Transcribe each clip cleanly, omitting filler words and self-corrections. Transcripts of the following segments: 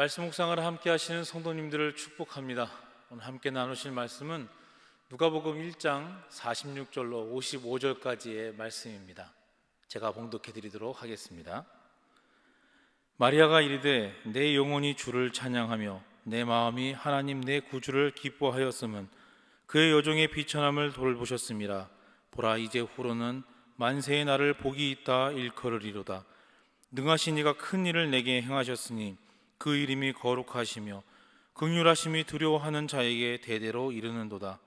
말씀 묵상을 함께 하시는 성도님들을 축복합니다. 오늘 함께 나누실 말씀은 누가복음 1장 46절로 55절까지의 말씀입니다. 제가 봉독해 드리도록 하겠습니다. 마리아가 이르되 내 영혼이 주를 찬양하며 내 마음이 하나님 내 구주를 기뻐하였음은 그의 여종의 비천함을 돌보셨음이라. 보라, 이제 후로는 만세의 날을 복이 있다 일컬으리로다. 능하신 이가 큰 일을 내게 행하셨으니 그 이름이 거룩하시며 긍휼하심이 두려워하는 자에게 대대로 이르는도다.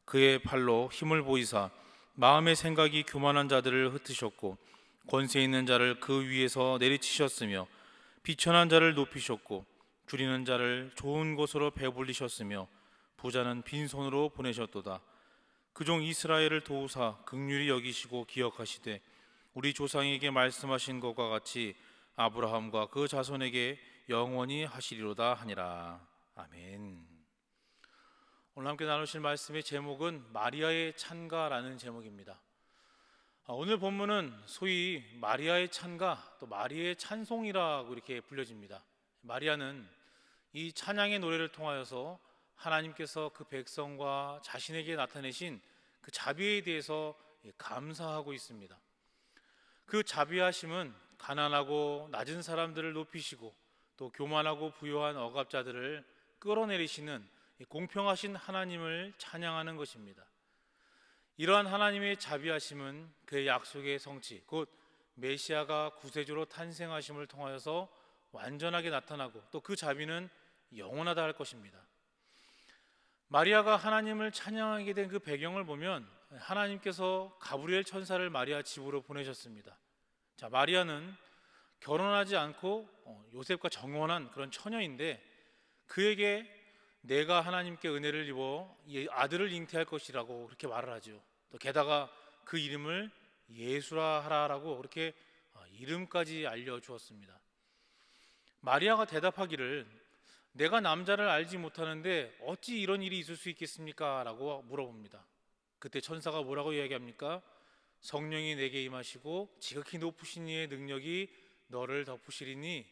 그의 팔로 힘을 보이사 마음의 생각이 교만한 자들을 흩으셨고 권세 있는 자를 그 위에서 내리치셨으며 비천한 자를 높이셨고 줄이는 자를 좋은 곳으로 배불리셨으며 부자는 빈손으로 보내셨도다. 그종 이스라엘을 도우사 긍휼히 여기시고 기억하시되 우리 조상에게 말씀하신 것과 같이 아브라함과 그 자손에게 영원히 하시리로다 하니라. 아멘. 오늘 함께 나누실 말씀의 제목은 마리아의 찬가라는 제목입니다. 오늘 본문은 소위 마리아의 찬가, 또 마리아의 찬송이라고 이렇게 불려집니다. 마리아는 이 찬양의 노래를 통하여서 하나님께서 그 백성과 자신에게 나타내신 그 자비에 대해서 감사하고 있습니다. 그 자비하심은 가난하고 낮은 사람들을 높이시고 또 교만하고 부요한 억압자들을 끌어내리시는 공평하신 하나님을 찬양하는 것입니다. 이러한 하나님의 자비하심은 그의 약속의 성취, 곧 메시아가 구세주로 탄생하심을 통하여서 완전하게 나타나고 또 그 자비는 영원하다 할 것입니다. 마리아가 하나님을 찬양하게 된 그 배경을 보면 하나님께서 가브리엘 천사를 마리아 집으로 보내셨습니다. 자, 마리아는 결혼하지 않고 요셉과 정혼한 그런 처녀인데 그에게 내가 하나님께 은혜를 입어 아들을 잉태할 것이라고 그렇게 말을 하죠. 또 게다가 그 이름을 예수라 하라라고 그렇게 이름까지 알려주었습니다. 마리아가 대답하기를 내가 남자를 알지 못하는데 어찌 이런 일이 있을 수 있겠습니까? 라고 물어봅니다. 그때 천사가 뭐라고 이야기합니까? 성령이 내게 임하시고 지극히 높으신 이의 능력이 너를 덮으시리니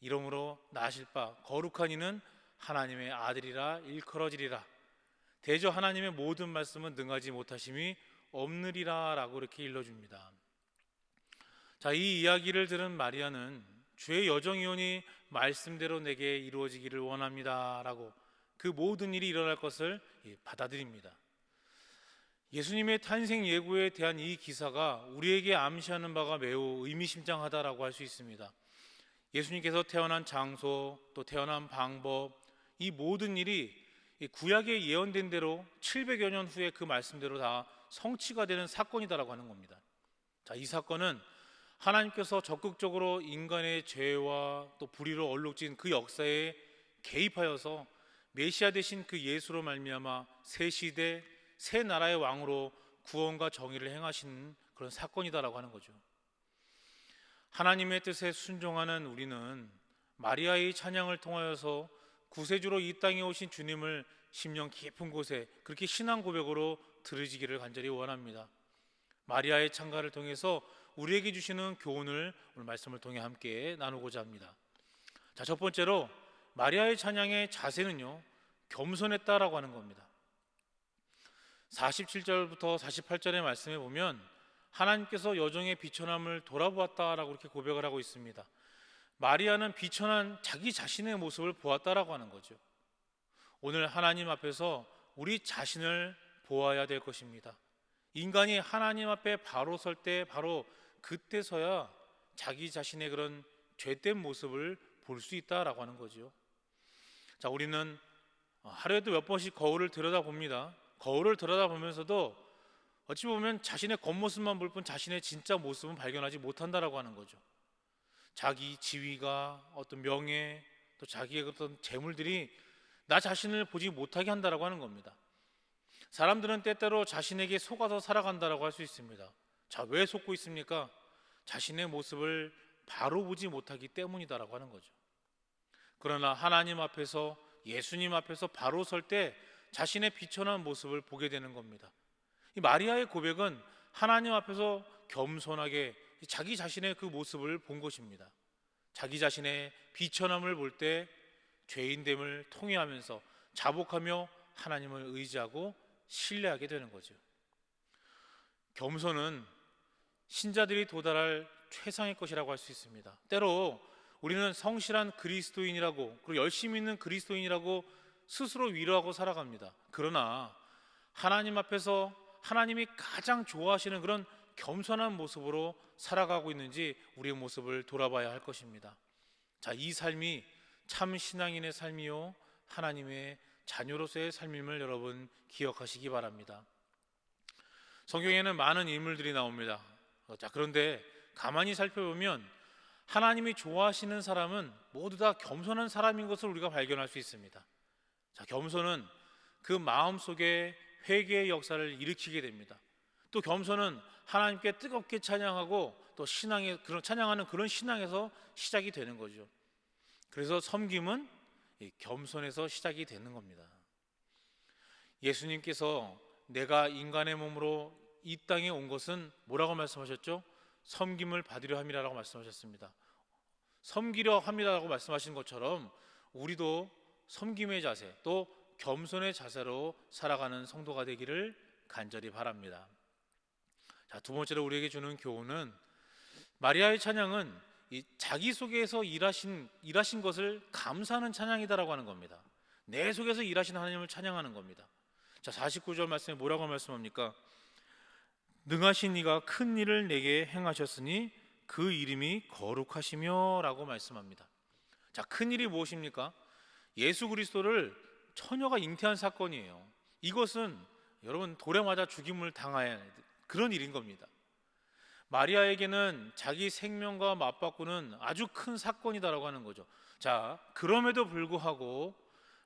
이러므로 나실 바 거룩한 이는 하나님의 아들이라 일컬어지리라. 대저 하나님의 모든 말씀은 능하지 못하심이 없느리라 라고 이렇게 일러줍니다. 자, 이 이야기를 들은 마리아는 주의 여정이오니 말씀대로 내게 이루어지기를 원합니다 라고 그 모든 일이 일어날 것을 받아들입니다. 예수님의 탄생 예고에 대한 이 기사가 우리에게 암시하는 바가 매우 의미심장하다라고 할 수 있습니다. 예수님께서 태어난 장소, 또 태어난 방법, 이 모든 일이 구약에 예언된 대로 700여 년 후에 그 말씀대로 다 성취가 되는 사건이다라고 하는 겁니다. 자, 이 사건은 하나님께서 적극적으로 인간의 죄와 또 불의로 얼룩진 그 역사에 개입하여서 메시아 되신 그 예수로 말미암아 새 시대, 새 나라의 왕으로 구원과 정의를 행하신 그런 사건이다라고 하는 거죠. 하나님의 뜻에 순종하는 우리는 마리아의 찬양을 통하여서 구세주로 이 땅에 오신 주님을 심령 깊은 곳에 그렇게 신앙 고백으로 들으시기를 간절히 원합니다. 마리아의 찬가를 통해서 우리에게 주시는 교훈을 오늘 말씀을 통해 함께 나누고자 합니다. 자, 첫 번째로 마리아의 찬양의 자세는요, 겸손했다라고 하는 겁니다. 47절부터 48절의 말씀에 보면 하나님께서 여종의 비천함을 돌아보았다라고 이렇게 고백을 하고 있습니다. 마리아는 비천한 자기 자신의 모습을 보았다라고 하는 거죠. 오늘 하나님 앞에서 우리 자신을 보아야 될 것입니다. 인간이 하나님 앞에 바로 설 때 바로 그때서야 자기 자신의 그런 죄된 모습을 볼 수 있다라고 하는 거죠. 자, 우리는 하루에도 몇 번씩 거울을 들여다봅니다. 거울을 들여다보면서도 어찌 보면 자신의 겉모습만 볼 뿐 자신의 진짜 모습은 발견하지 못한다라고 하는 거죠. 자기 지위가, 어떤 명예, 또 자기의 어떤 재물들이 나 자신을 보지 못하게 한다라고 하는 겁니다. 사람들은 때때로 자신에게 속아서 살아간다라고 할 수 있습니다. 자, 왜 속고 있습니까? 자신의 모습을 바로 보지 못하기 때문이다라고 하는 거죠. 그러나 하나님 앞에서, 예수님 앞에서 바로 설 때 자신의 비천한 모습을 보게 되는 겁니다. 이 마리아의 고백은 하나님 앞에서 겸손하게 자기 자신의 그 모습을 본 것입니다. 자기 자신의 비천함을 볼 때 죄인됨을 통회하면서 자복하며 하나님을 의지하고 신뢰하게 되는 거죠. 겸손은 신자들이 도달할 최상의 것이라고 할 수 있습니다. 때로 우리는 성실한 그리스도인이라고, 그리고 열심히 있는 그리스도인이라고 스스로 위로하고 살아갑니다. 그러나 하나님 앞에서 하나님이 가장 좋아하시는 그런 겸손한 모습으로 살아가고 있는지 우리의 모습을 돌아봐야 할 것입니다. 자, 이 삶이 참 신앙인의 삶이요 하나님의 자녀로서의 삶임을 여러분 기억하시기 바랍니다. 성경에는 많은 인물들이 나옵니다. 자, 그런데 가만히 살펴보면 하나님이 좋아하시는 사람은 모두 다 겸손한 사람인 것을 우리가 발견할 수 있습니다. 자, 겸손은 그 마음속에 회개의 역사를 일으키게 됩니다. 또 겸손은 하나님께 뜨겁게 찬양하고 또 신앙의 그런 찬양하는 그런 신앙에서 시작이 되는 거죠. 그래서 섬김은 이 겸손에서 시작이 되는 겁니다. 예수님께서 내가 인간의 몸으로 이 땅에 온 것은 뭐라고 말씀하셨죠? 섬김을 받으려 함이라고 말씀하셨습니다. 섬기려 함이라고 말씀하신 것처럼 우리도 섬김의 자세, 또 겸손의 자세로 살아가는 성도가 되기를 간절히 바랍니다. 자, 두 번째로 우리에게 주는 교훈은 마리아의 찬양은 이 자기 속에서 일하신 것을 감사하는 찬양이다라고 하는 겁니다. 내 속에서 일하신 하나님을 찬양하는 겁니다. 자, 49절 말씀에 뭐라고 말씀합니까? 능하신 이가 큰 일을 내게 행하셨으니 그 이름이 거룩하시며 라고 말씀합니다. 자, 큰 일이 무엇입니까? 예수 그리스도를 처녀가 잉태한 사건이에요. 이것은 여러분 돌에 맞아 죽임을 당할 그런 일인 겁니다. 마리아에게는 자기 생명과 맞바꾸는 아주 큰 사건이다라고 하는 거죠. 자, 그럼에도 불구하고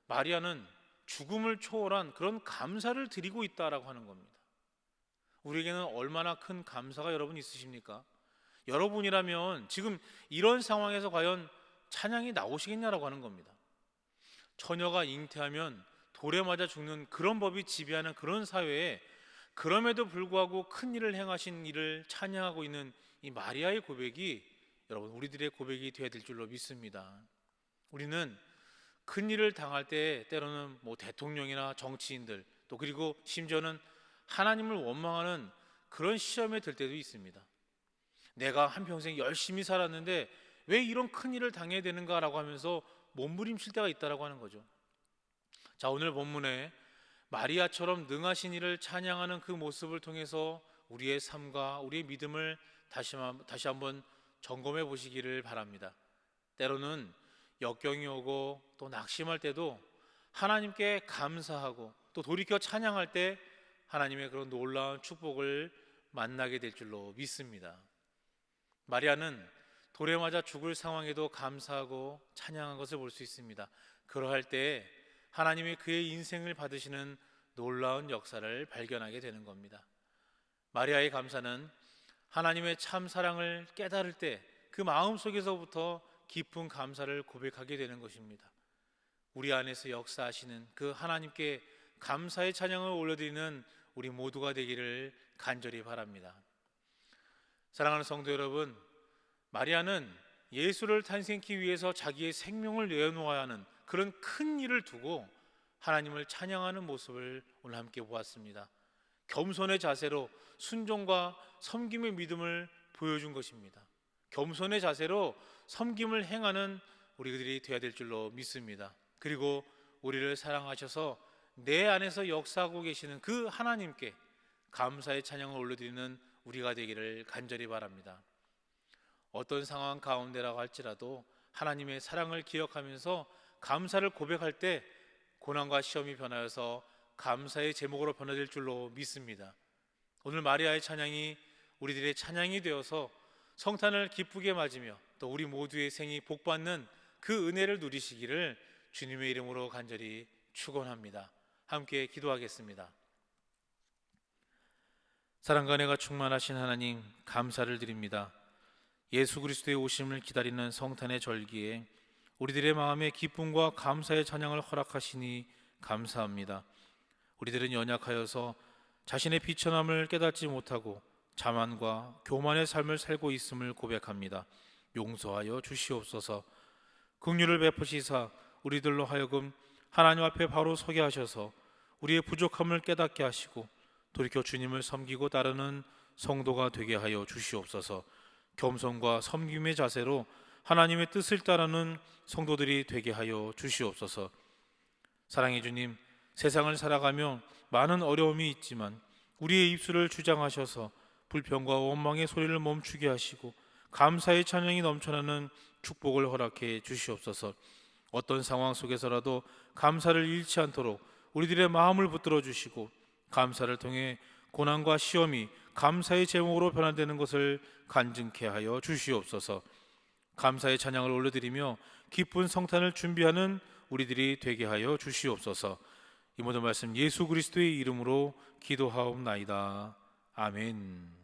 마리아는 죽음을 초월한 그런 감사를 드리고 있다라고 하는 겁니다. 우리에게는 얼마나 큰 감사가 여러분 있으십니까? 여러분이라면 지금 이런 상황에서 과연 찬양이 나오시겠냐라고 하는 겁니다. 처녀가 잉태하면 돌에 맞아 죽는 그런 법이 지배하는 그런 사회에 그럼에도 불구하고 큰 일을 행하신 이를 찬양하고 있는 이 마리아의 고백이 여러분 우리들의 고백이 되어야 될 줄로 믿습니다. 우리는 큰 일을 당할 때 때로는 대통령이나 정치인들 또 그리고 심지어는 하나님을 원망하는 그런 시험에 들 때도 있습니다. 내가 한평생 열심히 살았는데 왜 이런 큰 일을 당해야 되는가라고 하면서 몸부림칠 때가 있다라고 하는 거죠. 자, 오늘 본문에 마리아처럼 능하신 이를 찬양하는 그 모습을 통해서 우리의 삶과 우리의 믿음을 다시 한번 점검해 보시기를 바랍니다. 때로는 역경이 오고 또 낙심할 때도 하나님께 감사하고 또 돌이켜 찬양할 때 하나님의 그런 놀라운 축복을 만나게 될 줄로 믿습니다. 마리아는 돌에 맞아 죽을 상황에도 감사하고 찬양한 것을 볼 수 있습니다. 그러할 때 하나님이 그의 인생을 받으시는 놀라운 역사를 발견하게 되는 겁니다. 마리아의 감사는 하나님의 참 사랑을 깨달을 때 그 마음 속에서부터 깊은 감사를 고백하게 되는 것입니다. 우리 안에서 역사하시는 그 하나님께 감사의 찬양을 올려드리는 우리 모두가 되기를 간절히 바랍니다. 사랑하는 성도 여러분, 마리아는 예수를 탄생케 위해서 자기의 생명을 내어놓아야 하는 그런 큰 일을 두고 하나님을 찬양하는 모습을 오늘 함께 보았습니다. 겸손의 자세로 순종과 섬김의 믿음을 보여준 것입니다. 겸손의 자세로 섬김을 행하는 우리들이 되어야 될 줄로 믿습니다. 그리고 우리를 사랑하셔서 내 안에서 역사하고 계시는 그 하나님께 감사의 찬양을 올려드리는 우리가 되기를 간절히 바랍니다. 어떤 상황 가운데라고 할지라도 하나님의 사랑을 기억하면서 감사를 고백할 때 고난과 시험이 변하여서 감사의 제목으로 변화될 줄로 믿습니다. 오늘 마리아의 찬양이 우리들의 찬양이 되어서 성탄을 기쁘게 맞으며 또 우리 모두의 생이 복받는 그 은혜를 누리시기를 주님의 이름으로 간절히 축원합니다. 함께 기도하겠습니다. 사랑과 은혜가 충만하신 하나님, 감사를 드립니다. 예수 그리스도의 오심을 기다리는 성탄의 절기에 우리들의 마음에 기쁨과 감사의 찬양을 허락하시니 감사합니다. 우리들은 연약하여서 자신의 비천함을 깨닫지 못하고 자만과 교만의 삶을 살고 있음을 고백합니다. 용서하여 주시옵소서. 긍휼을 베푸시사 우리들로 하여금 하나님 앞에 바로 서게 하셔서 우리의 부족함을 깨닫게 하시고 돌이켜 주님을 섬기고 따르는 성도가 되게 하여 주시옵소서. 겸손과 섬김의 자세로 하나님의 뜻을 따르는 성도들이 되게 하여 주시옵소서. 사랑해 주님, 세상을 살아가며 많은 어려움이 있지만 우리의 입술을 주장하셔서 불평과 원망의 소리를 멈추게 하시고 감사의 찬양이 넘쳐나는 축복을 허락해 주시옵소서. 어떤 상황 속에서라도 감사를 잃지 않도록 우리들의 마음을 붙들어 주시고 감사를 통해 고난과 시험이 감사의 제목으로 변화되는 것을 간증케 하여 주시옵소서. 감사의 찬양을 올려드리며 기쁜 성탄을 준비하는 우리들이 되게 하여 주시옵소서. 이 모든 말씀 예수 그리스도의 이름으로 기도하옵나이다. 아멘.